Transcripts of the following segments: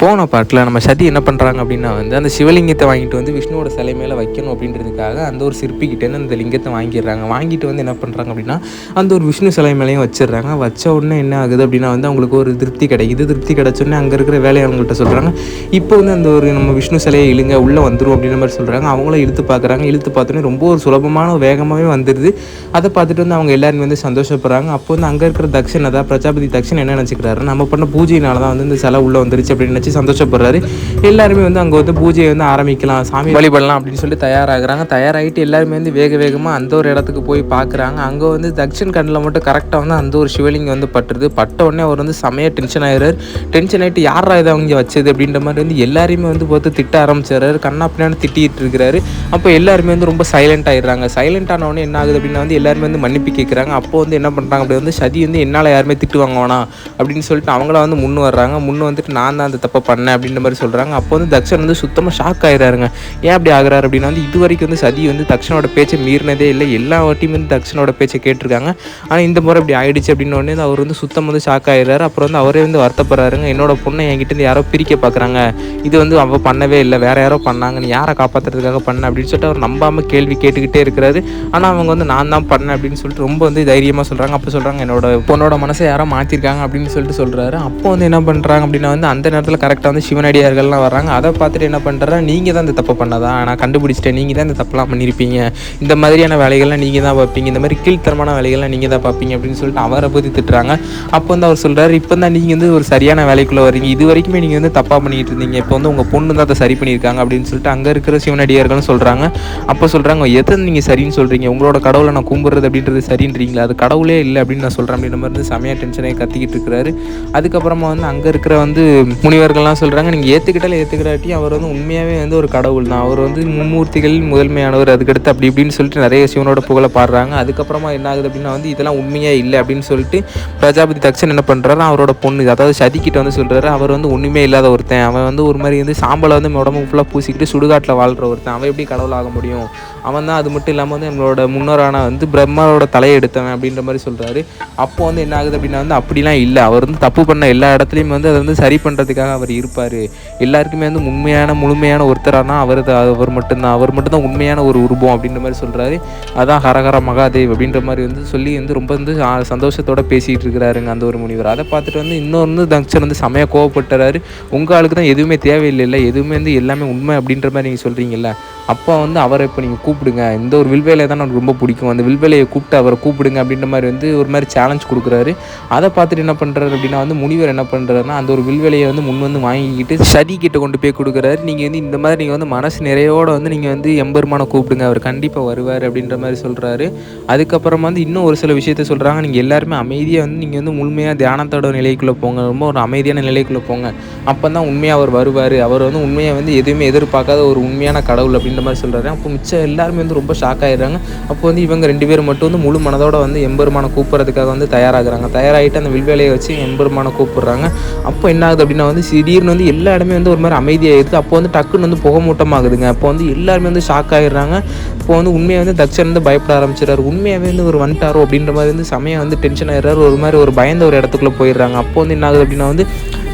போன பாட்டில் நம்ம சதி என்ன பண்ணுறாங்க அப்படின்னா அந்த சிவலிங்கத்தை வாங்கிட்டு விஷ்ணுவோட சிலை மேலே வைக்கணும் அப்படின்றதுக்காக அந்த ஒரு சிற்பிக்கிட்டேருந்து அந்த லிங்கத்தை வாங்கிடுறாங்க. வாங்கிட்டு என்ன பண்ணுறாங்க அப்படின்னா அந்த ஒரு விஷ்ணு சிலை மேலேயும் வச்சிடுறாங்க. வச்ச உடனே என்ன ஆகுது அப்படின்னா அவங்களுக்கு ஒரு திருப்தி கிடைக்குது. திருப்தி கிடைச்சோடனே அங்கே இருக்கிற வேலையாளங்கள்ட்ட சொல்கிறாங்க, இப்போ அந்த ஒரு நம்ம விஷ்ணு சிலையை இழுங்க உள்ளே வந்துடும் அப்படின்ற மாதிரி சொல்கிறாங்க. அவங்களும் இழுத்து பார்க்குறாங்க. இழுத்து பார்த்தோன்னே ரொம்ப ஒரு சுலபமான வேகமாகவே வந்துடுது. அதை பார்த்துட்டு அவங்க எல்லாருமே சந்தோஷப்படுறாங்க. அப்போ அங்கே இருக்கிற தக்ஷன், அதாவது பிரஜாபதி தக்ஷன் என்ன நினச்சிக்கிறாரு, நம்ம பண்ண பூஜையினால தான் இந்த சிலை உள்ளே வந்துருச்சு அப்படின்னு சந்தோஷப்படுறாரு. எல்லாருமே அங்கே பூஜையை ஆரம்பிக்கலாம், சாமி வழிபடலாம் அப்படின்னு சொல்லி தயாராகிறாங்க. தயாராகிட்டு எல்லாருமே வேக வேகமாக அந்த ஒரு இடத்துக்கு போய் பார்க்குறாங்க. அங்கே தக்ஷன் கண்ணில் மட்டும் கரெக்டாக அந்த ஒரு சிவலிங்கம் பட்டுருது. பட்ட உடனே அவர் செமையாக டென்ஷன் ஆகிறார். டென்ஷன் ஆகிட்டு யாரா இதை அவங்க வச்சது அப்படின்ற மாதிரி எல்லாரையுமே பார்த்து திட்ட ஆரம்பிச்சிடறாரு. கண்ணா பின்னாடி திட்டிகிட்டு இருக்கிறாரு. அப்போ எல்லாருமே ரொம்ப சைலண்ட் ஆகிடுறாங்க. சைலண்ட் ஆன உடனே என்ன ஆகுது அப்படின்னா எல்லாருமே மன்னிப்பு கேட்குறாங்க. அப்போ என்ன பண்ணுறாங்க அப்படி சதி என்னால் யாருமே திட்டு வாங்குவானா அப்படின்னு சொல்லிட்டு அவங்கள முன் வர்றாங்க. முன் வந்துட்டு நான் தான் அந்த தப்பை பண்ணேன் அப்படின்ற மாதிரி சொல்கிறாங்க. அப்போ தக்ஷன் சுத்தமாக ஷாக் ஆகிறாருங்க. ஏன் அப்படி ஆகிறாரு அப்படின்னா இது வரைக்கும் சதி தக்ஷனோட பேச்சை மீறினதே இல்லை. எல்லா வாட்டியும் தக்ஷனோட பேச்சை கேட்டிருக்காங்க. ஆனால் இந்த முறை இப்படி ஆயிடுச்சு அப்படின்னு உடனே அவர் சுத்தம் ஷாக் ஆகிறாரு. அப்புறம் அவரே வருத்தப்படுறாருங்க. என்னோட பொண்ணை என்கிட்ட யாரோ பிரிக்க பார்க்குறாங்க, இது அவள் பண்ணவே இல்லை, வேற யாரோ பண்ணாங்க, நீ யாரை காப்பாற்றுறதுக்காக பண்ண அப்படின்னு சொல்லிட்டு அவர் நம்பாமல் கேள்வி கேட்டுக்கிட்டே இருக்கிறாரு. ஆனால் அவங்க நான் தான் பண்ணேன் அப்படின்னு சொல்லிட்டு ரொம்ப தைரியமாக சொல்கிறாங்க. அப்போ சொல்கிறாங்க, என்னோட பொண்ணோட மனசை யாரோ மாற்றிருக்காங்க அப்படின்னு சொல்லிட்டு சொல்கிறாரு. அப்போ என்ன பண்ணுறாங்க அப்படின்னா அந்த நேரத்தில் கரெக்டாக சிவனடியார்கள்லாம் வர்றாங்க. அதை பார்த்துட்டு என்ன பண்ணுறா, நீங்கள் தான் இந்த தப்பை பண்ணதான், நான் கண்டுபிடிச்சிட்டேன், நீங்கள் தான் இந்த தப்பெல்லாம் பண்ணியிருப்பீங்க, இந்த மாதிரியான வேலைகள்லாம் நீங்கள் தான் பார்ப்பீங்க, இந்த மாதிரி கீழ்த்தரமான வேலைகள்லாம் நீங்கள் தான் பார்ப்பீங்க அப்படின்னு சொல்லிட்டு அவரை பற்றி திட்டுறாங்க. அப்போ அவர் சொல்கிறாரு, இப்போ தான் நீங்கள் ஒரு சரியான வேலைக்குள்ளே வரீங்க, இது வரைக்குமே நீங்கள் தப்பாக பண்ணிக்கிட்டு இருந்தீங்க, இப்போ உங்கள் பொண்ணு தான் அதை சரி பண்ணியிருக்காங்க அப்படின்னு சொல்லிட்டு அங்கே இருக்கிற சிவனடியார்கள்னு சொல்கிறாங்க. அப்போ சொல்கிறாங்க, எதை நீங்கள் சரின்னு சொல்கிறீங்க, உங்களோட கடவுளை நான் கும்பிட்றது அப்படின்றது சரின்றீங்களா, அது கடவுளே இல்லை அப்படின்னு நான் சொல்கிறேன் அப்படின்ற மாதிரி செமையாக டென்ஷனாக கத்திக்கிட்டு இருக்கிறாரு. அதுக்கப்புறமா அங்கே இருக்கிற முனிவர்கள்லாம் சொல்கிறாங்க, நீங்கள் ஏற்றுக்கிட்டாலும் ஏற்றுக்கிட்டாட்டி அவர் உண்மையாகவே ஒரு கடவுள் தான், அவர் மும்மூர்த்திகளில் முதன்மையானவர், அதுக்கடுத்து அப்படி இப்படின்னு சொல்லிட்டு நிறைய சிவனோட புகழை பாடுறாங்க. அதுக்கப்புறமா என்ன ஆகுது அப்படின்னா இதெல்லாம் உண்மையாக இல்லை அப்படின்னு சொல்லிட்டு பிரஜாபதி தக்ஷன் என்ன பண்ணுறாரு, அவரோட பொண்ணு அதாவது சதிக்கிட்ட சொல்கிறாரு, அவர் ஒன்றுமே இல்லாத ஒருத்தன், அவன் ஒரு மாதிரி சாம்பலை உடம்பு ஃபுல்லாக பூசிக்கிட்டு சுடுகாட்டில் வாழ்கிற ஒருத்தன், அவன் எப்படி கடவுள் ஆக முடியும், அவன் தான் அது மட்டும் இல்லாமல் நம்மளோட முன்னோரான பிரம்மாவோட தலையை எடுத்தவன் அப்படின்ற மாதிரி சொல்கிறாரு. அப்போ என்ன ஆகுது அப்படின்னா அப்படிலாம் இல்லை, அவர் தப்பு பண்ண எல்லா இடத்துலையும் அதை சரி பண்ணுறதுக்காக அவர் இருப்பார், எல்லாருக்குமே உண்மையான முழுமையான ஒருத்தரானா அவர் மட்டும்தான் உண்மையான ஒரு உருவம் அப்படின்ற மாதிரி சொல்கிறாரு. அதான் ஹரஹர மகாதேவ் அப்படின்ற மாதிரி சொல்லி ரொம்ப சந்தோஷத்தோடு பேசிகிட்டு இருக்கிறாருங்க அந்த ஒரு முனிவர். அதை பார்த்துட்டு இன்னொன்று தக்ஷன் செமையாக கோவப்பட்டுறாரு. உங்கள் ஆளுக்கு தான் எதுவுமே தேவையில்லை, எதுவுமே எல்லாமே உண்மை அப்படின்ற மாதிரி நீங்கள் சொல்கிறீங்கல்ல, அப்போ அவரை இப்போ நீங்கள் கூப்பிடுங்க, இந்த ஒரு வில்வேலையை தான் எனக்கு ரொம்ப பிடிக்கும், அந்த வில்வேலையை கூப்பிட்டு அவரை கூப்பிடுங்க அப்படின்ற மாதிரி ஒரு மாதிரி சேலஞ்ச் கொடுக்குறாரு. அதை பார்த்துட்டு என்ன பண்ணுறாரு அப்படின்னா முனிவர் என்ன பண்ணுறாருன்னா அந்த ஒரு வில்வேலையை முன் வாங்கிக்கிட்டு சதி கிட்ட கொண்டு போய் கொடுக்குறாரு. நீங்கள் இந்த மாதிரி நீங்கள் மனசு நிறையோடு நீங்கள் எம்பெருமானை கூப்பிடுங்க, அவர் கண்டிப்பாக வருவார் அப்படின்ற மாதிரி சொல்கிறாரு. அதுக்கப்புறமா இன்னும் ஒரு சில விஷயத்த சொல்கிறாங்க, நீங்கள் எல்லாருமே அமைதியாக நீங்கள் முழுமையாக தியானத்தோட நிலைக்குள்ளே போங்க, ரொம்ப ஒரு அமைதியான நிலைக்குள்ளே போங்க, அப்போ தான் உண்மையாக அவர் வருவார், அவர் உண்மையாக எதுவுமே எதிர்பார்க்காத ஒரு உண்மையான கடவுள் அப்படின்ற மாதிரி சொல்கிறாரு. அப்போ மிச்சம் எல்லாருமே ரொம்ப ஷாக் ஆகிடுறாங்க. அப்போ இவங்க 2 பேர் மட்டும் முழு மனதோட எம்பெருமானை கூப்பிட்றதுக்காக தயாராகிறாங்க. தயாராகிட்டு அந்த வில்வேலையை வச்சு எம்பெருமானை கூப்பிட்றாங்க. அப்போ என்ன ஆகுது அப்படின்னா திடீர்னு எல்லா இடமே ஒரு மாதிரி அமைதியாகிடுது. அப்போ டக்குன்னு புகை மூட்டமாகுதுங்க. அப்போ எல்லாருமே ஷாக் ஆகிடுறாங்க. இப்போ உண்மையாக தக்ஷன் பயப்பட ஆரம்பிச்சிடறாரு. உண்மையாகவே ஒரு வந்துட்டாரோ அப்படின்ற மாதிரி செமையாக டென்ஷன் ஆகிடுறாரு. ஒரு மாதிரி ஒரு பயந்த ஒரு இடத்துக்குள்ளே போயிடுறாங்க. அப்போ என்ன ஆகுது அப்படின்னா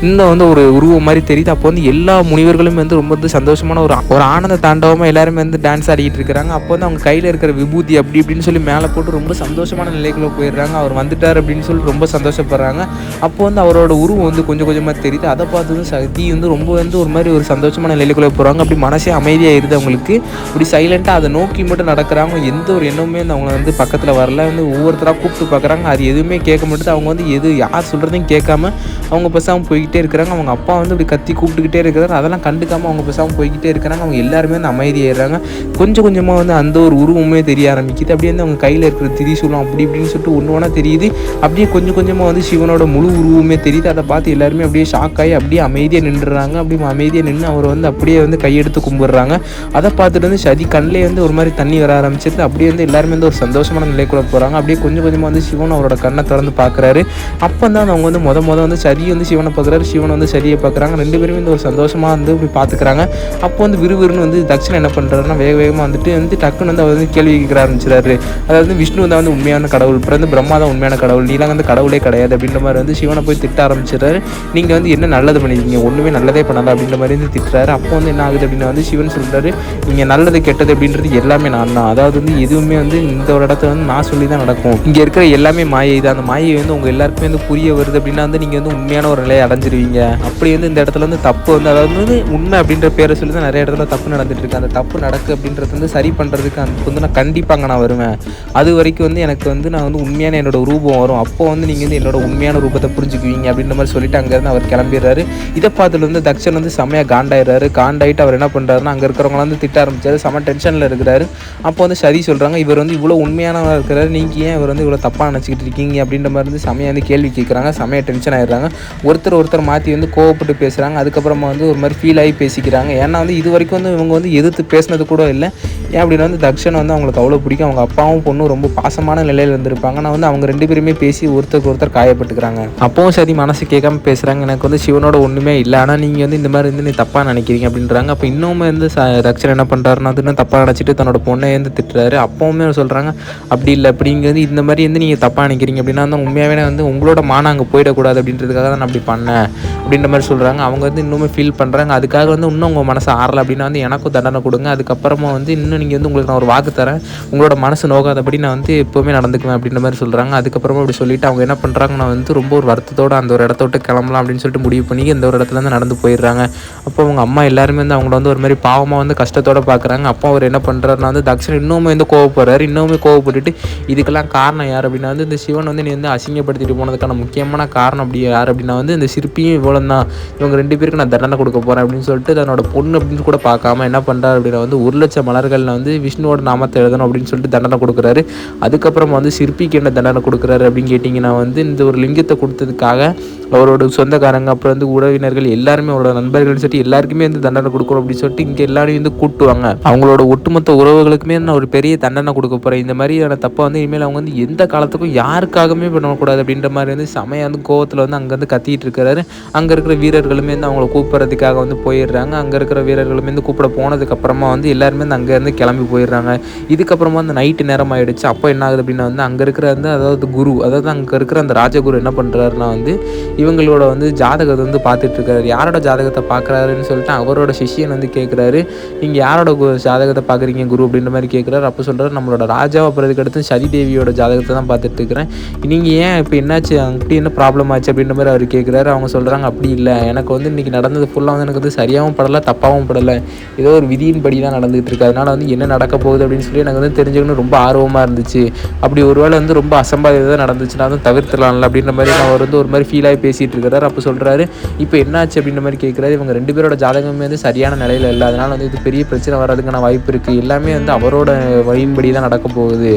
இன்னும் ஒரு உருவம் மாதிரி தெரியுது. அப்போ எல்லா முனிவர்களும் ரொம்ப சந்தோஷமான ஒரு ஆனந்த தாண்டவமாக எல்லாருமே டான்ஸ் ஆடிக்கிட்டு இருக்கிறாங்க. அப்போ அவங்க கையில் இருக்கிற விபூதி அப்படி இப்படின்னு சொல்லி மேலே போட்டு ரொம்ப சந்தோஷமான நிலைக்குள்ளே போயிடுறாங்க. அவர் வந்துட்டார் அப்படின்னு சொல்லி ரொம்ப சந்தோஷப்படுறாங்க. அப்போ அவரோட உருவம் கொஞ்சம் கொஞ்சமாக தெரியுது. அதை பார்த்து சதி ரொம்ப ஒரு மாதிரி ஒரு சந்தோஷமான நிலைக்குள்ளே போகிறாங்க. அப்படி மனசே அமைதியாகிடுது அவங்களுக்கு. இப்படி சைலண்ட்டாக அதை நோக்கி மட்டும் நடக்கிறாங்க. எந்த ஒரு எண்ணமுமே அவங்க பக்கத்தில் வரல. ஒவ்வொருத்தராக கூப்பிட்டு பார்க்குறாங்க. அது எதுவுமே கேட்க மாட்டேது. அவங்க எது யார் சொல்கிறதையும் கேட்காம அவங்க பேசாமல் போய்கிட்டே இருக்கிறாங்க. அவங்க அப்பா இப்படி கத்தி கூப்பிட்டுக்கிட்டே இருக்கிறாரு. அதெல்லாம் கண்டுக்காமல் அவங்க பேசாமல் போய்கிட்டே இருக்கிறாங்க. அவங்க எல்லாருமே அமைதியாகிறாங்க. கொஞ்சம் கொஞ்சமாக அந்த ஒரு உருவமே தெரிய ஆரம்பிக்குது. அப்படியே அவங்க கையில் இருக்கிற திரிசூலம் அப்படி இப்படின்னு சொல்லிட்டு ஒன்று ஒன்றா தெரியுது. அப்படியே கொஞ்சம் கொஞ்சமாக சிவனோட முழு உருவமே தெரியுது. அதை பார்த்து எல்லாருமே அப்படியே ஷாக் ஆகி அப்படியே அமைதியாக நின்றுறாங்க. அப்படியே அமைதியாக நின்று அவர் அப்படியே கையெடுத்து கும்பிட்றாங்க. அதை பார்த்துட்டு சதி கண்ணிலே ஒரு மாதிரி தண்ணி வர ஆரம்பிச்சிருது. அப்படியே எல்லாருமே ஒரு சந்தோஷமான நிலைக்குள்ள போகிறாங்க. அப்படியே கொஞ்சம் கொஞ்சமாக சிவன் அவரோட கண்ணை திறந்து பார்க்குறாரு. அப்போ தான் அவங்க முத சதி சிவனை பார்க்குறாரு. சொல்கிறாரு, சிவன் வந்து சரியை பார்க்குறாங்க. 2 பேருமே இந்த ஒரு சந்தோஷமாக வந்து இப்படி பார்த்துக்கிறாங்க. அப்போ வந்து விறுவிறுன்னு வந்து தக்ஷன் என்ன பண்ணுறாருன்னா வேக வேகமாக வந்துட்டு டக்குன்னு வந்து அவர் வந்து கேள்வி கேட்க ஆரம்பிச்சிடாரு. அதாவது விஷ்ணு தான் வந்து உண்மையான கடவுள், அப்புறம் வந்து பிரம்மா தான் உண்மையான கடவுள், நீலாம் வந்து கடவுளே கிடையாது அப்படின்ற மாதிரி வந்து சிவனை போய் திட்ட ஆரம்பிச்சிடறாரு. நீங்கள் வந்து என்ன நல்லது பண்ணியிருக்கீங்க, ஒன்றுமே நல்லதே பண்ணலை அப்படின்ற மாதிரி வந்து திட்டுறாரு. அப்போ வந்து என்ன ஆகுது அப்படின்னா வந்து சிவன் சொல்கிறாரு, நீங்கள் நல்லது கெட்டது அப்படின்றது எல்லாமே நான் தான். அதாவது வந்து எதுவுமே வந்து இந்த ஒரு இடத்துல வந்து நான் சொல்லி தான் நடக்கும். இங்கே இருக்கிற எல்லாமே மாயை தான். அந்த மாயை வந்து உங்கள் எல்லாருக்குமே வந்து புரிய வருது அப்படின்னா வந்து நீங்கள் வந்து உண்மையான ஒரு நிலையை அடைஞ்சிருவீங்க. அப்படி வந்து இந்த இடத்துல வந்து தப்பு வந்து அதாவது வந்து உண்மை அப்படின்ற பேரை சொல்லி தான் நிறைய இடத்துல தப்பு நடந்துட்டு இருக்கு. அந்த தப்பு நடக்கு அப்படின்றது வந்து சரி பண்ணுறதுக்கு அதுக்கு வந்து நான் கண்டிப்பாங்க நான் வருவேன். அது வரைக்கும் வந்து எனக்கு வந்து நான் வந்து உண்மையான என்னோட ரூபம் வரும். அப்போ வந்து நீங்கள் வந்து என்னோட உண்மையான ரூபத்தை புரிஞ்சுக்குவீங்க அப்படின்ற மாதிரி சொல்லிட்டு அங்கேருந்து அவர் கிளம்பிடுறாரு. இதை பார்த்துட்டு வந்து தக்ஷன் வந்து செம்மையாக காண்டாயிடுறாரு. காண்டாயிட்டு அவர் என்ன பண்ணுறாருன்னா அங்கே இருக்கிறவங்களாம் வந்து திட்ட ஆரம்பிச்சாரு. செம்ம டென்ஷனில் இருக்கிறாரு. அப்போ வந்து சரி சொல்கிறாங்க, இவர் வந்து இவ்வளோ உண்மையானவராக இருக்கிறாரு, நீங்கள் ஏன் இவர் வந்து இவ்வளோ தப்பாக நினச்சிக்கிட்டு இருக்கீங்க அப்படின்ற மாதிரி வந்து செம்மையாக வந்து கேள்வி கேட்குறாங்க. செம்மையாக டென்ஷன் ஆகிடுறாங்க. ஒருத்தர் மாற்றி வந்து கோவப்பட்டு பேசுகிறாங்க. அதுக்கப்புறமா வந்து ஒரு மாதிரி ஃபீல் ஆகி பேசிக்கிறாங்க. ஏன்னா வந்து இது வரைக்கும் வந்து இவங்க வந்து எதிர்த்து பேசினது கூட இல்லை. ஏன் அப்படின்னா வந்து தக்ஷன் வந்து அவங்களுக்கு அவ்வளோ பிடிக்கும். அவங்க அப்பாவும் பொண்ணும் ரொம்ப பாசமான நிலையில் இருந்திருப்பாங்க. ஆனால் வந்து அவங்க 2 பேருமே பேசி ஒருத்தர் காயப்பட்டுக்கிறாங்க. அப்பவும் சரி மனசு கேட்காம பேசுகிறாங்க, எனக்கு வந்து சிவனோட ஒன்றுமே இல்லை, ஆனால் நீங்கள் வந்து இந்த மாதிரி வந்து நீ தப்பாக நினைக்கிறீங்க அப்படின்றாங்க. அப்போ இன்னுமே வந்து தக்ஷன் என்ன பண்ணுறாருன்னா அது இன்னும் தப்பாக நினச்சிட்டு தன்னோட பொண்ணை வந்து திட்டுறாரு. அப்போவுமே சொல்கிறாங்க, அப்படி இல்லை, அப்படிங்கிறது இந்த மாதிரி வந்து நீங்கள் தப்பாக நினைக்கிறீங்க அப்படின்னா வந்து உண்மையாகவே வந்து உங்களோட மானம் அங்கே போயிடக்கூடாது அப்படின்றதுக்காக தான் நான் அப்படி பண்ணேன் அப்படின்ற மாதிரி சொல்கிறாங்க. அவங்க வந்து இன்னுமே ஃபீல் பண்ணுறாங்க. அதுக்காக வந்து இன்னும் உங்கள் மனசு ஆறலை அப்படின்னா வந்து எனக்கும் தண்டனை கொடுங்க. அதுக்கப்புறமா வந்து இன்னும் நீங்கள் வந்து உங்களுக்கு நான் ஒரு வாக்கு தரேன், உங்களோட மனசு நோகாதபடி நான் வந்து எப்போவுமே நடந்துக்குவேன் அப்படின்ற மாதிரி சொல்கிறாங்க. அதுக்கப்புறமா அப்படி சொல்லிவிட்டு அவங்க என்ன பண்ணுறாங்க, நான் வந்து ரொம்ப ஒரு வருத்தத்தோடு அந்த ஒரு இடத்த விட்டு கிளம்பலாம் அப்படின்னு சொல்லிட்டு முடிவு பண்ணி இந்த ஒரு இடத்துலேருந்து நடந்து போயிடுறாங்க. அப்போ அவங்க அம்மா எல்லாருமே வந்து அவங்கள வந்து ஒரு மாதிரி பாவமாக வந்து கஷ்டத்தோடு பார்க்குறாங்க. அப்போ அவர் என்ன பண்ணுறாருன்னா வந்து தக்ஷன் இன்னுமே வந்து கோவப்படுறாரு. இன்னுமே கோவப்பட்டுட்டு இதுக்கெல்லாம் காரணம் யார் அப்படின்னா வந்து இந்த சிவன் வந்து நீ வந்து அசிங்கப்படுத்திட்டு போனதுக்கான முக்கியமான காரணம் அப்படி யார் அப்படின்னா வந்து இந்த சிற்பியும் இவ்வளோ தான், இவங்க 2 பேருக்கு நான் தண்டனை கொடுக்க போகிறேன் அப்படின்னு சொல்லிட்டு தன்னோட பொண்ணு அப்படின்னு கூட பார்க்காம என்ன பண்ணுறாரு அப்படின்னா வந்து 1,00,000 மலர்களில் வந்து விஷ்ணுவோட நாமத்தை எழுதணும் அப்படின்னு சொல்லிட்டு தண்டனை கொடுக்குறாரு. அதுக்கப்புறமா வந்து சிற்பிக்கு என்ன தண்டனை கொடுக்குறாரு அப்படின்னு கேட்டிங்கன்னா வந்து இந்த ஒரு லிங்கத்தை கொடுத்ததுக்காக அவரோட சொந்தக்காரங்க அப்புறம் வந்து உறவினர்கள் எல்லாருமே அவரோட நண்பர்கள் சொல்லிட்டு எல்லாருக்குமே வந்து தண்டனை கொடுக்கணும் அப்படின்னு சொல்லிட்டு இங்கே எல்லாரையும் வந்து கூட்டுவாங்க. அவங்களோட ஒட்டுமொத்த உறவுகளுக்குமே நான் ஒரு பெரிய தண்டனை கொடுக்க போகிறேன். இந்த மாதிரியான தப்பை வந்து இனிமேல் அவங்க வந்து எந்த காலத்துக்கும் யாருக்காகவுமே பண்ணக்கூடாது அப்படின்ற மாதிரி வந்து செமையாக வந்து கோவத்தில் வந்து அங்கேருந்து கத்திட்டு இருக்கிறாரு. அங்கே இருக்கிற வீரர்களுமே வந்து அவங்கள கூப்பிட்றதுக்காக வந்து போயிடுறாங்க. அங்கே இருக்கிற வீரர்களுமே வந்து கூப்பிட போனதுக்கப்புறமா வந்து எல்லாருமே வந்து அங்கேருந்து கிளம்பி போயிடுறாங்க. இதுக்கப்புறமா வந்து நைட்டு நேரம் ஆகிடுச்சு. அப்போ என்ன ஆகுது அப்படின்னா வந்து அங்கே இருக்கிற வந்து அதாவது குரு, அதாவது அங்கே இருக்கிற அந்த ராஜகுரு என்ன பண்ணுறாருன்னா வந்து இவங்களோட வந்து ஜாதகத்தை வந்து பார்த்துட்டு இருக்காரு. யாரோட ஜாதகத்தை பார்க்குறாருன்னு சொல்லிட்டு அவரோட சிஷியன் வந்து கேட்குறாரு, நீங்கள் யாரோட ஜாதகத்தை பார்க்குறீங்க குரு அப்படின்ற மாதிரி கேட்குறாரு. அப்போ சொல்கிறார், நம்மளோட ராஜாவை பிறகு அடுத்து சதி தேவியோட ஜாதகத்தை தான் பார்த்துட்டு இருக்கிறேன். நீங்கள் ஏன் இப்போ என்னாச்சு, அப்படி என்ன ப்ராப்ளம் ஆச்சு அப்படின்ற மாதிரி அவர் கேட்குறாரு. அவங்க சொல்கிறாங்க, அப்படி இல்லை, எனக்கு வந்து இன்றைக்கி நடந்தது ஃபுல்லாக வந்து எனக்கு வந்து சரியாகவும் படலை தப்பாகவும் படலை, ஏதோ ஒரு விதியின் படி தான் நடந்துகிட்டு இருக்கு. அதனால் வந்து என்ன நடக்க போகுது அப்படின்னு சொல்லி எனக்கு வந்து தெரிஞ்சுக்கணும் ரொம்ப ஆர்வமாக இருந்துச்சு. அப்படி ஒருவேளை வந்து ரொம்ப அசம்பாவிதம் நடந்துச்சுன்னா வந்து தவிர்த்துலாம்ல அப்படின்ற மாதிரி அவர் வந்து ஒரு மாதிரி ஃபீலாகி பேசிகிட்டு இருக்கிறார். அப்போ சொல்கிறாரு, இப்போ என்னாச்சு அப்படின்ற மாதிரி கேட்குறாரு. இவங்க 2 பேரோட ஜாதகமே வந்து சரியான நிலையில் இல்லை, அதனால் வந்து இது பெரிய பிரச்சனை வர்றதுக்கான வாய்ப்பு இருக்குது, எல்லாமே வந்து அவரோட வழியின்படி தான் நடக்க போகுது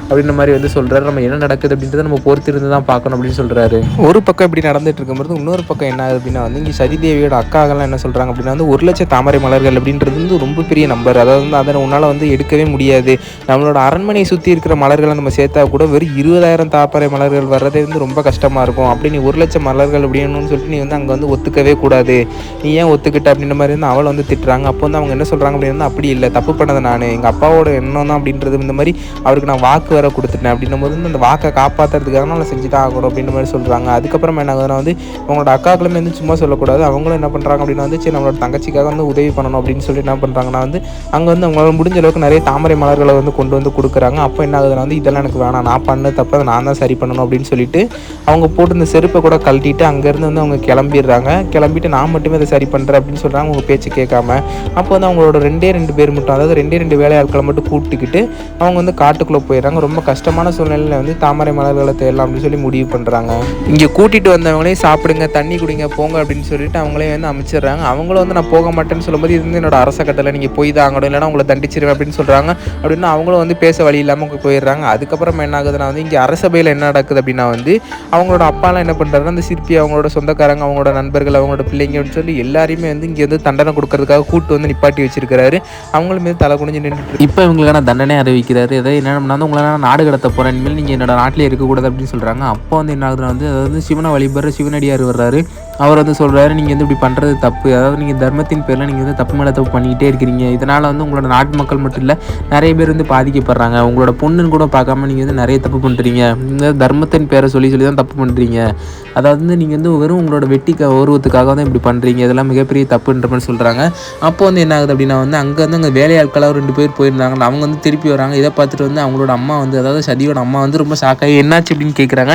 அப்படின்ற மாதிரி வந்து சொல்கிறாரு. நம்ம என்ன நடக்குது அப்படின்றத நம்ம பொறுத்திருந்து தான் பார்க்கணும் அப்படின்னு சொல்கிறாரு. ஒரு பக்கம் இப்படி நடந்துட்டு இருக்கும்போது இன்னொரு பக்கம் என்ன ஆகுது அப்படின்னா வந்து இங்கே சதிதேவியோட அக்காகலாம் என்ன சொல்கிறாங்க அப்படின்னா வந்து 1,00,000 தாமரை மலர்கள் அப்படின்றது வந்து ரொம்ப பெரிய நம்பர், அதாவது வந்து அதை உன்னால் வந்து எடுக்கவே முடியாது, நம்மளோட அரண்மனையை சுற்றி இருக்கிற மலர்களை நம்ம சேர்த்தா கூட வெறும் 20,000 தாமரை மலர்கள் வர்றதே வந்து ரொம்ப கஷ்டமாக இருக்கும். அப்படி நீ 1,00,000 மலர்கள் அப்படின்னு சொல்லிட்டு நீ வந்து அங்கே வந்து ஒத்துக்கவே கூடாது, நீ ஏன் ஒத்துக்கிட்ட அப்படின்ற மாதிரி வந்து அவளை வந்து திட்டுறாங்க. அப்போ வந்து அவங்க என்ன சொல்கிறாங்க அப்படின்னா, அப்படி இல்லை, தப்பு பண்ணது நான், எங்கள் அப்பாவோட எண்ணம் தான் அப்படின்றது, இந்த மாதிரி அவருக்கு நான் வாக்கு வர கொடுத்துட்டேன் அப்படின்னும் போது வந்து அந்த வாக்கை காப்பாற்றுறதுக்காக நான் செஞ்சு தான் ஆகணும் அப்படின்ற மாதிரி சொல்கிறாங்க. அதுக்கப்புறம் என்ன ஆகுதுன்னா வந்து அவங்களோட அக்காக்களுமே வந்து சும்மா சொல்லக்கூடாது, அவங்களும் என்ன பண்ணுறாங்க அப்படின்னா வந்து சரி நம்மளோட தங்கச்சிக்காக வந்து உதவி பண்ணணும் அப்படின்னு சொல்லி என்ன பண்ணுறாங்கன்னா வந்து அங்கே வந்து அவங்களால முடிஞ்ச அளவுக்கு நிறைய தாமரை மலர்களை வந்து கொண்டு வந்து கொடுக்குறாங்க. அப்போ என்ன ஆகுதுன்னா வந்து இதெல்லாம் எனக்கு வேணாம், நான் பண்ண தப்பை அதை நான் தான் சரி பண்ணணும் அப்படின்னு சொல்லிட்டு அவங்க போட்டு இந்த செருப்பை கூட கழட்டிட்டு அங்கேருந்து வந்து அவங்க கிளம்பிடுறாங்க. கிளம்பிட்டு நான் மட்டுமே அதை சரி பண்ணுறேன் அப்படின்னு சொல்கிறாங்க, அவங்க பேச்சு கேட்காம. அப்போ வந்து அவங்களோட 2 பேர் மட்டும், அதாவது 2 வேலையாட்களை மட்டும் கூப்பிட்டுக்கிட்டு அவங்க வந்து காட்டுக்குள்ளே போயிடுறாங்க. ரொம்ப கஷ்டமான சூழ்நிலையில் வந்து தாமரை மலர்களை தேடலாம் அப்படின்னு சொல்லி முடிவு பண்ணுறாங்க. இங்கே கூட்டிகிட்டு வந்தவங்களே சாப்பிடுங்க, தண்ணி குடிங்க, போங்க அப்படின்னு சொல்லிட்டு அவங்களே வந்து அமைச்சிடுறாங்க. அவங்களும் வந்து நான் போக மாட்டேன்னு சொல்லும்போது இது வந்து என்னோட அரச கட்டளை, நீங்கள் போய் தான் ஆகணும், இல்லைனா உங்களை தண்டிச்சிருவேன் அப்படின்னு சொல்கிறாங்க. அப்படின்னா அவங்களும் வந்து பேச வழி இல்லாமல் போயிடுறாங்க. அதுக்கப்புறம் என்ன ஆகுதுன்னா வந்து இங்கே அரசபையில் என்ன நடக்குது அப்படின்னா வந்து அவங்களோட அப்பாலாம் என்ன பண்ணுறாருன்னா அந்த சிற்பி அவங்களோட சொந்தக்காரங்க, அவங்களோட நண்பர்கள், அவங்களோட பிள்ளைங்க அப்படின்னு சொல்லி எல்லாரையுமே வந்து இங்கே வந்து தண்டனை கொடுக்கறதுக்காக கூட்டு வந்து நிப்பாட்டி வச்சிருக்கிறாரு. அவங்களும் மீது தலை குனிஞ்சு நின்றுட்டு இப்போ இவங்களுக்கான தண்டனை அறிவிக்கிறாரு. எதாவது என்னன்னா வந்து உங்களை நான் நாடு கடத்த போகிறேன், இனிமேல் நீங்கள் என்னோட நாட்டிலே இருக்கக்கூடாது அப்படின்னு சொல்கிறாங்க. அப்போ வந்து என்ன ஆகுதுன்னா வந்து அதாவது சிவனை வழிபடுற சிவனடியார் வர்றாரு. அவர் வந்து சொல்கிறாரு, நீங்கள் வந்து இப்படி பண்ணுறது தப்பு. அதாவது நீங்கள் தர்மத்தின் பேரில் நீங்கள் வந்து தப்பு மேலே தப்பு பண்ணிக்கிட்டே இருக்கிறீங்க. இதனால் வந்து உங்களோட நாட்டு மக்கள் மட்டும் இல்லை, நிறைய பேர் வந்து பாதிக்கப்படுறாங்க. உங்களோட பொண்ணுன்னு கூட பார்க்காம நீங்கள் வந்து நிறைய தப்பு பண்ணுறீங்க. இந்த தர்மத்தின் பேரை சொல்லி சொல்லி தான் தப்பு பண்ணுறீங்க. அதாவது வந்து நீங்கள் வந்து வெறும் உங்களோட உருவத்துக்காக தான் இப்படி பண்ணுறீங்க. இதெல்லாம் மிகப்பெரிய தப்புன்ற மாதிரி சொல்கிறாங்க. அப்போ வந்து என்ன ஆகுது அப்படின்னா வந்து அங்கே வேலையாட்களாக 2 பேர் போயிருந்தாங்க. அவங்க வந்து திருப்பி வராங்க. இதை பார்த்துட்டு வந்து அவங்களோட அம்மா வந்து, அதாவது சதியோட அம்மா வந்து ரொம்ப ஷாக்காகி என்னாச்சு அப்படின்னு கேட்குறாங்க.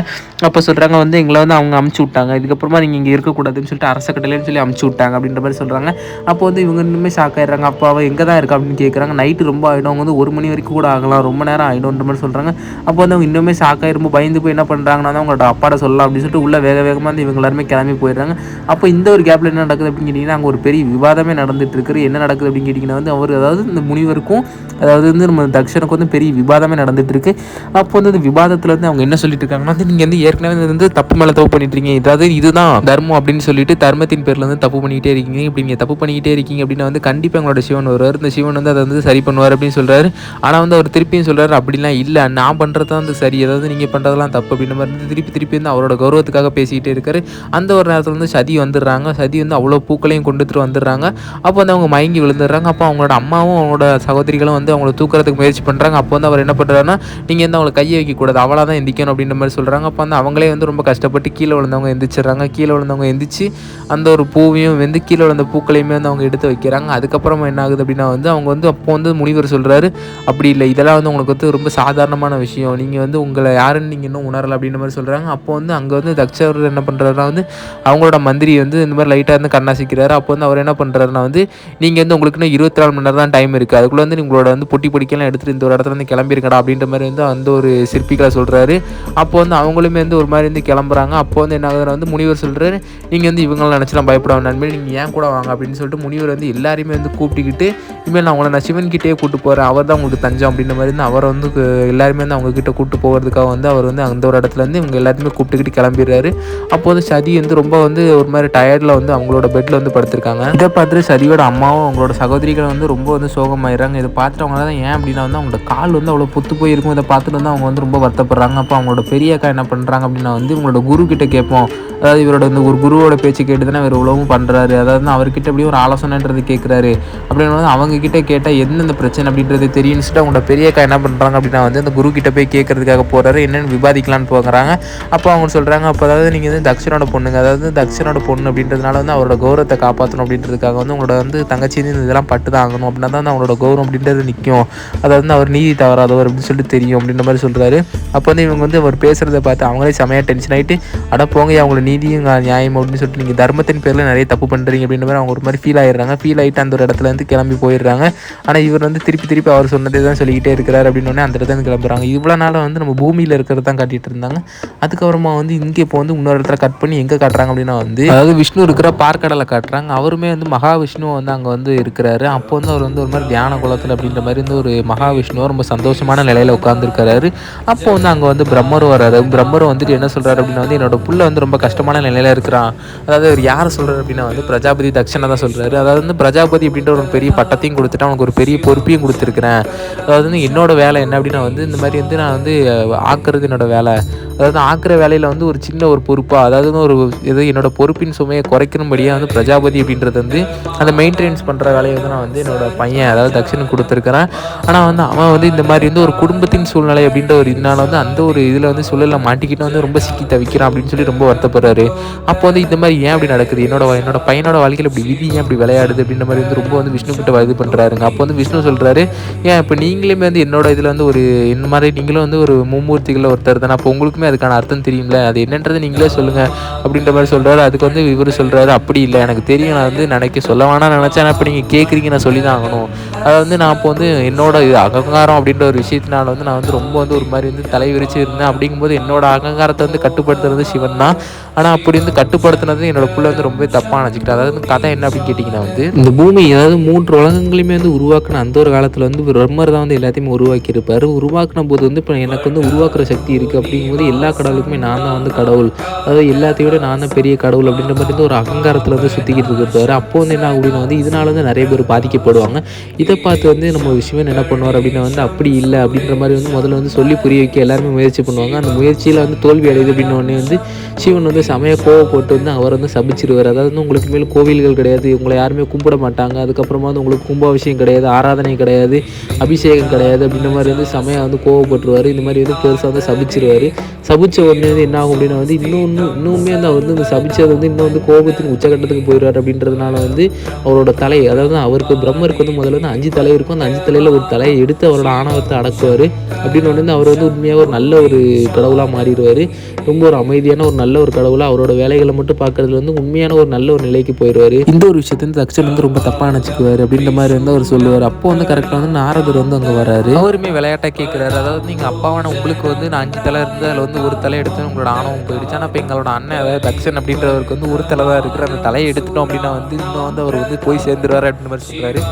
அப்போ சொல்கிறாங்க வந்து, எங்களை வந்து அவங்க அமுச்சு விட்டாங்க. இதுக்கப்புறமா நீங்கள் இங்கே இருக்கக்கூடாதுன்னு சொல்லிட்டு அரச கட்டளைன்னு சொல்லி அமுச்சு விட்டாங்க அப்படின்ற மாதிரி சொல்கிறாங்க. அப்போ வந்து இவங்க இன்னுமே ஷாக் ஆகிடுறாங்க. அப்போ அவள் எங்கே தான் இருக்கா அப்படின்னு கேட்குறாங்க. நைட்டு ரொம்ப ஆகிடும். அவங்க வந்து 1 மணி வரைக்கும் கூட ஆகலாம், ரொம்ப நேரம் ஆகிடும்ன்ற மாதிரி சொல்கிறாங்க. அப்போ வந்து அவங்க இன்னுமே ஷாக் ஆகி ரொம்ப பயந்து போய் என்ன பண்ணுறாங்கன்னா வந்து அவங்களோட அப்பாட சொல்லலாம் அப்படின்னு சொல்லிட்டு உள்ள வேகமாக வந்து இவங்க எல்லாருமே கிளம்பி போயிடுறாங்க. அப்போ இந்த ஒரு கேப்பில் என்ன நடக்குது அப்படின்னு கேட்டிங்கன்னா, அங்கே ஒரு பெரிய விவாதமே நடந்துட்டு இருக்குது. என்ன நடக்குது அப்படின்னு கேட்டிங்கன்னா வந்து அதாவது இந்த முனிவருக்கும், அதாவது வந்து நம்ம தக்ஷனுக்கு வந்து பெரிய விவாதமே நடந்துட்டு இருக்கு. அப்போ வந்து அந்த விவாதத்தில் வந்து அவங்க என்ன சொல்லிட்டு இருக்காங்கன்னா வந்து, நீங்கள் வந்து ஏற்கனவே வந்து தப்பு மேலே தப்பு பண்ணிட்டு இருக்கீங்க. அதாவது இதுதான் தர்மம் அப்படின்னு சொல்லிட்டு தர்மத்தின் பேரில் வந்து தப்பு பண்ணிக்கிட்டே இருக்கீங்க. இப்படி நீங்கள் தப்பு பண்ணிக்கிட்டே இருக்கீங்க அப்படின்னா வந்து கண்டிப்பாக எங்களோட சிவன் வருவார். இந்த சிவன் வந்து அதை வந்து சரி பண்ணுவார் அப்படின்னு சொல்கிறாரு. ஆனால் வந்து அவர் திருப்பியும் சொல்கிறார், அப்படிலாம் இல்லை, நான் பண்ணுறது தான் வந்து சரி, அதாவது நீங்கள் பண்ணுறதெல்லாம் தப்பு அப்படின்ற மாதிரி வந்து திருப்பி வந்து அவரோட கௌரவத்துக்காக பேசிக்கிட்டே இருக்காரு. அந்த ஒரு நேரத்தில் வந்து சதி வந்துடுறாங்க. சதி வந்து அவ்வளோ பூக்களையும் கொண்டுட்டு வந்துடுறாங்க. அப்போ வந்து அவங்க மயங்கி விழுந்துடுறாங்க. அப்போ அவங்களோட அம்மாவும் அவங்களோட சகோதரிகளும் வந்து அவங்கள தூக்குறதுக்கு முயற்சி பண்ணுறாங்க. அப்போ வந்து அவர் என்ன பண்ணுறாருன்னா, நீங்கள் வந்து அவங்களை கையை வைக்கக்கூடாது, அவளாக தான் எந்திக்கணும் அப்படின்ற மாதிரி சொல்கிறாங்க. அப்போ வந்து அவங்களே வந்து ரொம்ப கஷ்டப்பட்டு கீழே விழுந்தவங்க எந்திரிச்சிடுறாங்க. கீழே விழுந்தவங்க எந்திரிச்சு அந்த ஒரு பூவையும் வந்து கீழே விழுந்த பூக்களையுமே வந்து அவங்க எடுத்து வைக்கிறாங்க. அதுக்கப்புறமா என்ன ஆகுது அப்படின்னா வந்து அவங்க வந்து அப்போ வந்து முனிவர் சொல்கிறாரு, அப்படி இல்லை, இதெல்லாம் வந்து உங்களுக்கு வந்து ரொம்ப சாதாரணமான விஷயம், நீங்கள் வந்து உங்களை யாருன்னு நீங்கள் இன்னும் உணரலை அப்படின்ற மாதிரி சொல்கிறாங்க. அப்போ வந்து அங்கே வந்து தக்ஷர் என்ன பண்ணுறாருன்னா வந்து அவங்களோட மந்திரி வந்து இந்த மாதிரி லைட்டாக வந்து கண்ணாசிக்கிறாரு. அப்போ வந்து அவர் என்ன பண்ணுறாருன்னா வந்து, நீங்கள் வந்து உங்களுக்கு இன்னும் 24 மணி நேரம் தான் டைம் இருக்குது, அதுக்குள்ளே வந்து உங்களோட வந்து பொட்டி பொடிக்கலாம் எடுத்துகிட்டு இந்த ஒரு இடத்துல வந்து கிளம்பிருக்கடா அப்படின்ற மாதிரி வந்து அந்த ஒரு சிற்பிகளை சொல்கிறாரு. அப்போ வந்து அவங்களுமே வந்து ஒரு மாதிரி வந்து கிளம்புறாங்க. அப்போ வந்து என்ன ஆகுதுன்னா வந்து முனிவர் சொல்கிறாரு, நீங்கள் வந்து இவங்களை நினச்சலாம் பயப்பட நண்பர், நீங்கள் ஏன் கூட வாங்க அப்படின்னு சொல்லிட்டு முனிவர் வந்து எல்லாரையுமே வந்து கூப்பிட்டுக்கிட்டு, இனிமேல் நான் உங்களை நான் சிவன்கிட்டே கூப்பிட்டு போகிறேன், அவர் தான் உங்களுக்கு தஞ்சம் அப்படின்ற மாதிரி வந்து அவரை வந்து எல்லாருமே வந்து அவங்கக்கிட்ட கூப்பிட்டு போகிறதுக்காக வந்து அவர் வந்து அந்த ஒரு இடத்துல வந்து இவங்க எல்லாத்தையுமே கூப்பிட்டுக்கிட்டு கிளம்பிடுறாரு. அப்போ வந்து சதி வந்து ரொம்ப வந்து ஒரு மாதிரி டயர்டில் வந்து அவங்களோட பெட்டில் வந்து படுத்திருக்காங்க. இதை பார்த்துட்டு சதியோட அம்மாவும் அவங்களோட சகோதரிகள் வந்து ரொம்ப வந்து சோகமாயிடுறாங்க. இதை பார்த்துட்டு அவங்களால தான் ஏன் அப்படின்னா வந்து அவங்களோட கால் வந்து அவ்வளோ புத்து போயிருக்கும். இதை பார்த்துட்டு வந்து அவங்க வந்து ரொம்ப வருத்தப்படுறாங்க. அப்போ அவங்களோட பெரிய அக்கா என்ன பண்ணுறாங்க அப்படின்னா வந்து இவங்களோட குரு கிட்ட கேட்போம், அதாவது இவரோட வந்து ஒரு குருவோட பேச்சு கேட்டு தானே இவர் உழவும் பண்ணுறாரு, அதாவது அவர்கிட்ட அப்படியே ஒரு ஆலோசனைன்றது கேட்குறாரு அப்படின்னு வந்து அவங்க கிட்ட கேட்டால் எந்தெந்த பிரச்சனை அப்படின்றது தெரியும்னு சொல்லிட்டு அவங்களோட பெரிய அக்கா என்ன பண்ணுறாங்க அப்படின்னா வந்து அந்த குரு கிட்ட போய் கேட்கறதுக்காக போகிறாரு, என்னென்னு விவாதிக்கலான்னு போகிறாங்க. அப்போ அவங்க சொல்கிறாங்க, அப்போ அதாவது நீங்கள் வந்து தக்ஷனோட பொண்ணுங்க, அதாவது தக்ஷனோட பொண்ணு அப்படின்றதுனால வந்து அவரோட கௌரவத்தை காப்பாற்றணும் அப்படின்றதுக்காக வந்து உங்களோட வந்து தங்கச்சி வந்து இதெல்லாம் பட்டு தான் ஆகணும் அப்படின்னா தான் அவங்களோட கௌரவம் அப்படின்றது நிற்கும், அதாவது வந்து அவர் நீதி தவறாதவர் அப்படின்னு சொல்லிட்டு தெரியும் அப்படின்ற மாதிரி சொல்கிறாரு. அப்போ வந்து இவங்க வந்து அவர் பேசுகிறத பார்த்து அவங்களே செமையாக டென்ஷன் ஆகிட்டு, அட போங்க அவங்களோட நீதியும் நியாயம் அப்படின்னு சொல்லிட்டு நீங்கள் தர்மத்தின் பேரில் நிறைய தப்பு பண்ணுறீங்க அப்படின்ற மாதிரி அவங்க ஒரு மாதிரி ஃபீல் ஆகிடுறாங்க. ஃபீல் ஆகிட்டு அந்த ஒரு இடத்துல இருந்து கிளம்பி போயிடுறாங்க. ஆனால் இவர் வந்து திருப்பி அவர் சொன்னதே தான் சொல்லிக்கிட்டே இருக்கிறார் அப்படின்னு அந்த இடத்துல கிளம்புறாங்க. இவ்வளோ நாள் வந்து நம்ம பூமியில் இருக்கிறது தான் காட்டிகிட்டு இருந்தாங்க. அதுக்கப்புறமா வந்து இங்கே இப்போ வந்து இன்னொரு இடத்துல கட் பண்ணி எங்கே காட்டுறாங்க அப்படின்னா வந்து, அதாவது விஷ்ணு இருக்கிற பார்க்கடலை காட்டுறாங்க. அவருமே வந்து மகாவிஷ்ணுவை வந்து அங்கே வந்து இருக்கிறாரு. அப்போ வந்து அவர் வந்து ஒரு மாதிரி தியான குலத்தில் அப்படின்ற மாதிரி வந்து ஒரு மகாவிஷ்ணுவை ரொம்ப சந்தோஷமான நிலையில் உட்காந்துருக்கிறாரு. அப்போ வந்து அங்கே வந்து பிரம்மரும் வர்றாரு. பிரம்மரும் வந்துட்டு என்ன சொல்கிறாரு அப்படின்னா வந்து, என்னோட புள்ள வந்து ரொம்ப கஷ்டமான நிலையில் இருக்கிறான். அதாவது அவர் யாரை சொல்கிறார் அப்படின்னா வந்து பிரஜாபதி தக்ஷனை தான் சொல்கிறாரு. அதாவது வந்து பிரஜாபதி அப்படின்ற ஒரு பெரிய பட்டத்தையும் கொடுத்துட்டு அவனுக்கு ஒரு பெரிய பொறுப்பையும் கொடுத்துருக்கிறேன். அதாவது வந்து என்னோட வேலை என்ன அப்படின்னா வந்து இந்த மாதிரி வந்து நான் வந்து ஆக்குறது என்னோட வேலை, அதாவது ஆக்கிற வேலையில் வந்து ஒரு சின்ன ஒரு பொறுப்பாக, அதாவது ஒரு இது என்னோட பொறுப்பின் சுமையை குறைக்கணும்படியாக வந்து பிரஜாபதி அப்படின்றது வந்து அந்த மெயின்டெனன்ஸ் பண்ணுற வேலையை வந்து நான் வந்து என்னோட பையன் அதாவது தக்ஷனுக்கு கொடுத்துருக்கிறேன். ஆனால் வந்து அவன் வந்து இந்த மாதிரி வந்து ஒரு குடும்பத்தின் சூழ்நிலை அப்படின்ற ஒரு இதனால வந்து அந்த ஒரு இதில் வந்து சூழலில் மாட்டிக்கிட்டு வந்து ரொம்ப சிக்கி தவிக்கிறான் அப்படின்னு சொல்லி ரொம்ப வருத்தப்படுறாரு. அப்போ வந்து இந்த மாதிரி ஏன் அப்படி நடக்குது, என்னோட பையனோட வாழ்க்கையில் இப்படி விதி ஏன் அப்படி விளையாடுது அப்படின்ற மாதிரி வந்து ரொம்ப வந்து விஷ்ணு கிட்ட இது பண்ணுறாருங்க. அப்போ வந்து விஷ்ணு சொல்கிறாரு, ஏன் இப்போ நீங்களுமே வந்து என்னோட இதில் வந்து ஒரு இந்த மாதிரி நீங்களும் வந்து ஒரு மும்மூர்த்திகளில் ஒருத்தர் தானே, அப்போ உங்களுக்குமே அதுக்கான அர்த்தம் தெரியும்ல, அது என்னன்றது நீங்களே சொல்லுங்கள் அப்படின்ற மாதிரி சொல்கிறாரு. அதுக்கு வந்து இவர் சொல்கிறாரு, அப்படி இல்லை எனக்கு தெரியும், நான் வந்து சொல்ல வேணாம்னு நினச்சேன், இப்போ நீங்கள் கேட்குறீங்க நான் சொல்லி தான் ஆகணும். அதை வந்து நான் இப்போ வந்து என்னோட அகங்காரம் அப்படின்ற ஒரு விஷயத்தினால வந்து நான் வந்து ரொம்ப வந்து ஒரு மாதிரி வந்து தலை விரிச்சு இருந்தேன். அப்படிங்கும்போது என்னோட அகங்காரத்தை வந்து கட்டுப்படுத்துறது சிவன் தான். ஆனால் அப்படி வந்து கட்டுப்படுத்துனது என்னோட புள்ள வந்து ரொம்பவே தப்பாக நினச்சிக்கிட்டு. அதாவது கதை என்ன அப்படின்னு கேட்டிங்கன்னா வந்து, இந்த பூமி அதாவது 3 உலகங்களையுமே வந்து உருவாக்குன அந்த ஒரு காலத்தில் வந்து பிரம்மர் தான் வந்து எல்லாத்தையுமே உருவாக்கியிருப்பார். உருவாக்கின போது வந்து இப்போ எனக்கு வந்து உருவாக்குற சக்தி இருக்குது அப்படிங்கும்போது எல்லா கடவுளுக்குமே நான் தான் வந்து கடவுள், அதாவது எல்லாத்தையும் விட நான் தான் பெரிய கடவுள் அப்படின்ற மாதிரி வந்து ஒரு அகங்காரத்தில் வந்து சுற்றிக்கிட்டு இருப்பார். அப்போ வந்து என்ன அப்படின்னா வந்து இதனால வந்து நிறைய பேர் பாதிக்கப்படுவாங்க. இதை பார்த்து வந்து நம்ம சிவன் என்ன பண்ணுவார் அப்படின்னா வந்து அப்படி இல்லை அப்படின்ற மாதிரி வந்து முதல்ல வந்து சொல்லி புரிய வைக்க எல்லாருமே முயற்சி பண்ணுவாங்க. அந்த முயற்சியில் வந்து தோல்வி அடையுது அப்படின்னு உடனே வந்து சிவன் வந்து வந்து சமய கோவப்பட்டு வந்து அவர் வந்து சபிச்சிருவார். அதாவது வந்து உங்களுக்கு மேல் கோவில்கள் கிடையாது, உங்களை யாருமே கும்பிட மாட்டாங்க, அதுக்கப்புறமா வந்து உங்களுக்கு கும்பாபிஷேகம் கிடையாது, ஆராதனை கிடையாது, அபிஷேகம் கிடையாது அப்படின்ற மாதிரி வந்து சமயம் வந்து கோவப்பட்டுருவார். இந்த மாதிரி வந்து பெருசாக வந்து சபிச்சிருவார். சபிச்ச உடனே வந்து என்ன ஆகும் அப்படின்னா வந்து இன்னுமே வந்து அவர் வந்து இந்த சபிச்சது வந்து இன்னும் வந்து கோபத்தின் உச்சகட்டத்துக்கு போயிடுவார். அப்படின்றதுனால வந்து அவரோட தலை, அதாவது அவருக்கு பிரம்மருக்கு வந்து முதல்ல வந்து 5 தலை இருக்கும். அந்த 5 தலையில் ஒரு தலையை எடுத்து அவரோட ஆணவத்தை அடக்குவார். அப்படின்னு வந்து அவர் வந்து உண்மையாக ஒரு நல்ல ஒரு கடவுளாக மாறிடுவார். ரொம்ப ஒரு அமைதியான ஒரு நல்ல ஒரு கடவுளாக அவரோட வேலைகளை மட்டும் பார்க்கறதுல வந்து உண்மையான ஒரு நல்ல ஒரு நிலைக்கு போயிடுவார். இந்த ஒரு விஷயத்தை வந்து தக்ஷன் வந்து ரொம்ப தப்பாக நினச்சிக்குவார் அப்படின்ற மாதிரி வந்து அவர் சொல்லுவார். அப்போ வந்து கரெக்டாக வந்து நாரதர் வந்து அங்கே வராரு. அவருமே விளையாட்டாக கேட்குறாரு, அதாவது நீங்கள் அப்பாவான உங்களுக்கு வந்து நான் 5 தலை இருந்து அதில் வந்து ஒரு தலை எடுத்து உங்களோட ஆணவம் போயிடுச்சு. ஆனால் இப்போ எங்களோட அண்ணன் அதாவது தக்ஷன் அப்படின்றவருக்கு வந்து ஒரு தலை தான் இருக்கிற, அந்த தலையை எடுத்துட்டோம் அப்படின்னா வந்து இன்னும் வந்து அவர் வந்து போய் சேர்ந்துருவார் அப்படின்னு மாதிரி சொல்கிறாரு.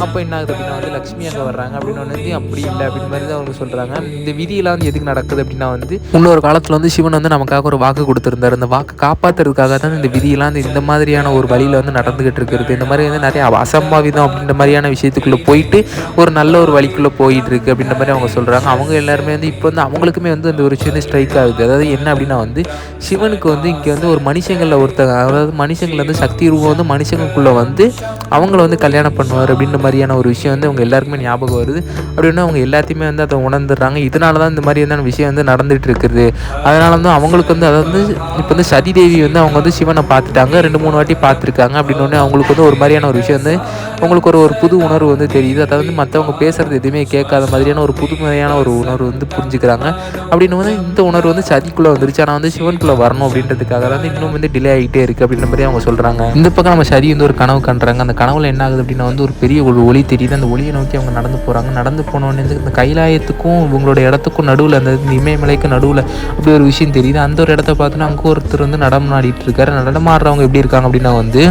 அப்போ என்ன ஆகுது அப்படின்னா வந்து லக்ஷ்மி அங்கே வர்றாங்க. அப்படின்னு வந்து அப்படி இல்லை அப்படின்னு மாதிரி தான் அவங்க சொல்கிறாங்க. இந்த விதியெல்லாம் வந்து எதுக்கு நடக்குது அப்படின்னா வந்து இன்னொரு காலத்தில் வந்து சிவன் வந்து நமக்காக ஒரு வாக்கு கொடுத்துருந்தார். அந்த வாக்கு காப்பாற்றுறதுக்காக தான் இந்த விதியெல்லாம் இந்த மாதிரியான ஒரு வழியில் வந்து நடந்துகிட்டு இருக்கிறது. இந்த மாதிரி வந்து நிறைய அசம்பாவிதம் அப்படின்ற மாதிரியான விஷயத்துக்குள்ளே போயிட்டு ஒரு நல்ல ஒரு வழிக்குள்ளே போயிட்டு இருக்கு அப்படின்ற மாதிரி அவங்க சொல்கிறாங்க. அவங்க எல்லாருமே வந்து இப்போ வந்து அவங்களுக்குமே வந்து அந்த ஒரு விஷயம் வந்து ஸ்ட்ரைக் ஆகுது. அதாவது என்ன அப்படின்னா வந்து சிவனுக்கு வந்து இங்கே வந்து ஒரு மனுஷங்களில் ஒருத்தங்க, அதாவது மனுஷங்கள் வந்து சக்தி ரூபம் வந்து மனுஷங்களுக்குள்ளே வந்து அவங்கள வந்து கல்யாணம் பண்ணுவார் அப்படின்ற மாதிரியான ஒரு விஷயம் வந்து அவங்க எல்லாருக்குமே ஞாபகம் வருது. அப்படின்னா அவங்க எல்லாத்தையுமே வந்து அதை உணர்ந்துடுறாங்க. இதனால தான் இந்த மாதிரியான விஷயம் வந்து நடந்துகிட்டு இருக்குது. அதனால வந்து அவங்களுக்கு வந்து அதாவது இப்போ வந்து சதிதேவி வந்து அவங்க வந்து சிவனை பார்த்துட்டாங்க, 2-3 வாட்டி பார்த்துருக்காங்க. அப்படின்னு அவங்களுக்கு வந்து ஒரு மாதிரியான ஒரு விஷயம் வந்து அவங்களுக்கு ஒரு புது உணர்வு வந்து தெரியுது. அதாவது வந்து மற்றவங்க பேசுகிறது எதுவுமே கேட்காத மாதிரியான ஒரு புதுமையான ஒரு உணர்வு வந்து புரிஞ்சுக்கிறாங்க. அப்படின்னு வந்து இந்த உணர்வு வந்து சதிக்குள்ளே வந்துருச்சு. ஆனால் வந்து சிவனுக்குள்ளே வரணும் அப்படின்றதுக்காக வந்து இன்னும் வந்து டிலே ஆகிட்டே இருக்குது அப்படின்ற மாதிரி அவங்க சொல்கிறாங்க. இந்த பக்கம் நம்ம சதி வந்து ஒரு கனவு காண்றாங்க. அந்த கனவுல என்ன ஆகுது அப்படின்னா வந்து ஒரு பெரிய ஒரு ஒளி தெரியுது. அந்த ஒளியை நோக்கி அவங்க நடந்து போகிறாங்க. நடந்து போனோடனே இந்த கைலாயத்துக்கும் இவங்களோட இடத்துக்கும் நடுவில், அந்த இமயமலைக்கு நடுவில் அப்படி ஒரு விஷயம் தெரியுது. அந்த ஒரு இடத்த பார்த்தோன்னா அங்கே ஒருத்தர் வந்து நடமாடிட்டு இருக்காரு. நடமாடுறவங்க எப்படி இருக்காங்க அப்படின்னா வந்து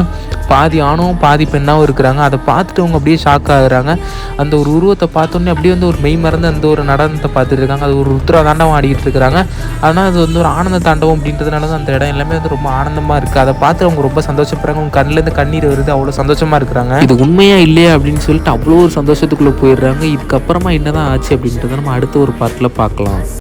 பாதி ஆணும் பாதி பெண்ணாகவும் இருக்கிறாங்க. அதை பார்த்துட்டு அவங்க அப்படியே ஷாக் ஆகுறாங்க. அந்த ஒரு உருவத்தை பார்த்தோன்னே அப்படியே வந்து ஒரு மெய் மறந்து அந்த ஒரு நடனத்தை பார்த்துட்டு இருக்காங்க. அது ஒரு ருத்ரா தாண்டவம் ஆடிட்டு இருக்கிறாங்க. ஆனால் அது வந்து ஒரு ஆனந்த தாண்டவம் அப்படின்றதுனால தான் அந்த இடம் எல்லாமே வந்து ரொம்ப ஆனந்தமாக இருக்குது. அதை பார்த்து அவங்க ரொம்ப சந்தோஷப்படுறாங்க. அவங்க கண்ணிலேருந்து கண்ணீர் வருது. அவ்வளோ சந்தோஷமாக இருக்கிறாங்க. இது உண்மையா இல்லையா அப்படின்னு சொல்லிட்டு அவ்வளோ ஒரு சந்தோஷத்துக்குள்ளே போயிடுறாங்க. இதுக்கப்புறமா என்னதான் ஆச்சு அப்படின்றத நம்ம அடுத்த ஒரு பார்ட்டில் பார்க்கலாம்.